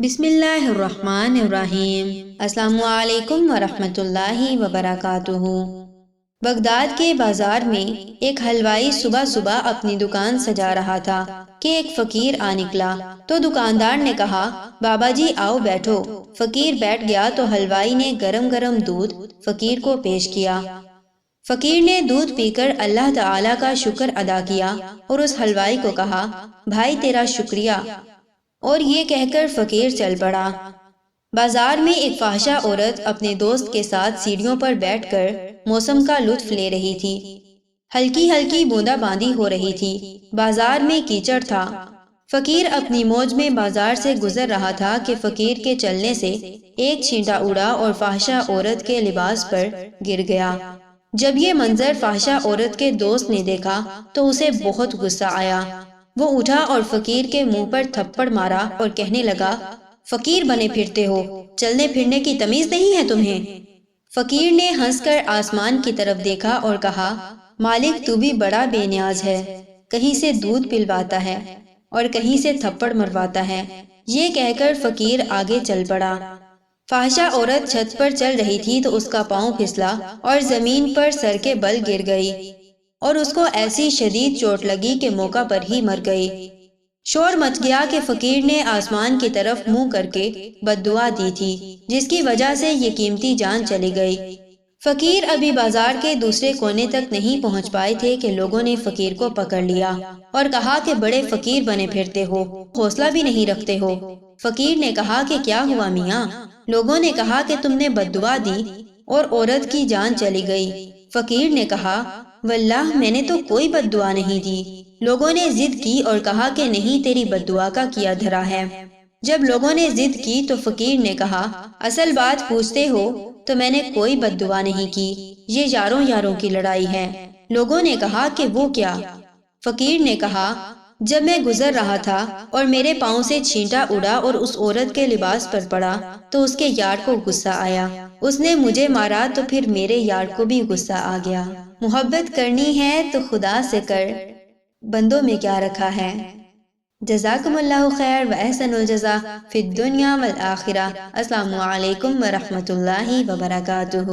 بسم اللہ الرحمن الرحیم۔ السلام علیکم ورحمۃ اللہ وبرکاتہ۔ بغداد کے بازار میں ایک حلوائی صبح صبح اپنی دکان سجا رہا تھا کہ ایک فقیر آ نکلا تو دکاندار نے کہا، بابا جی آؤ بیٹھو۔ فقیر بیٹھ گیا تو حلوائی نے گرم گرم دودھ فقیر کو پیش کیا۔ فقیر نے دودھ پی کر اللہ تعالیٰ کا شکر ادا کیا اور اس حلوائی کو کہا، بھائی تیرا شکریہ، اور یہ کہہ کر فقیر چل پڑا۔ بازار میں ایک فاحشہ عورت اپنے دوست کے ساتھ سیڑھیوں پر بیٹھ کر موسم کا لطف لے رہی تھی۔ ہلکی ہلکی بوندا باندی ہو رہی تھی، بازار میں کیچڑ تھا۔ فقیر اپنی موج میں بازار سے گزر رہا تھا کہ فقیر کے چلنے سے ایک چھینٹا اڑا اور فاحشہ عورت کے لباس پر گر گیا۔ جب یہ منظر فاحشہ عورت کے دوست نے دیکھا تو اسے بہت غصہ آیا۔ وہ اٹھا اور فقیر کے منہ پر تھپڑ مارا اور کہنے لگا، فقیر بنے پھرتے ہو، چلنے پھرنے کی تمیز نہیں ہے تمہیں؟ فقیر نے ہنس کر آسمان کی طرف دیکھا اور کہا، مالک تو بھی بڑا بے نیاز ہے، کہیں سے دودھ پلواتا ہے اور کہیں سے تھپڑ مرواتا ہے۔ یہ کہہ کر فقیر آگے چل پڑا۔ فاحشہ عورت چھت پر چل رہی تھی تو اس کا پاؤں پھسلا اور زمین پر سر کے بل گر گئی اور اس کو ایسی شدید چوٹ لگی کہ موقع پر ہی مر گئی۔ شور مچ گیا کہ فقیر نے آسمان کی طرف منہ کر کے بد دعا دی تھی، جس کی وجہ سے یہ قیمتی جان چلی گئی۔ فقیر ابھی بازار کے دوسرے کونے تک نہیں پہنچ پائے تھے کہ لوگوں نے فقیر کو پکڑ لیا اور کہا کہ بڑے فقیر بنے پھرتے ہو، حوصلہ بھی نہیں رکھتے ہو۔ فقیر نے کہا کہ کیا ہوا میاں؟ لوگوں نے کہا کہ تم نے بد دعا دی اور عورت کی جان چلی گئی۔ فقیر نے کہا، واللہ میں نے تو کوئی بد دعا نہیں دی۔ لوگوں نے ضد کی اور کہا کہ نہیں، تیری بد دعا کا کیا دھرا ہے۔ جب لوگوں نے ضد کی تو فقیر نے کہا، اصل بات پوچھتے ہو تو میں نے کوئی بد دعا نہیں کی، یہ یاروں یاروں کی لڑائی ہے۔ لوگوں نے کہا کہ وہ کیا؟ فقیر نے کہا، جب میں گزر رہا تھا اور میرے پاؤں سے چھینٹا اڑا اور اس عورت کے لباس پر پڑا تو اس کے یار کو غصہ آیا، اس نے مجھے مارا تو پھر میرے یار کو بھی غصہ آ گیا۔ محبت کرنی ہے تو خدا سے کر، بندوں میں کیا رکھا ہے۔ جزاکم اللہ خیر و احسن الجزا فی الدنیا والآخرہ۔ السلام علیکم ورحمۃ اللہ وبرکاتہ۔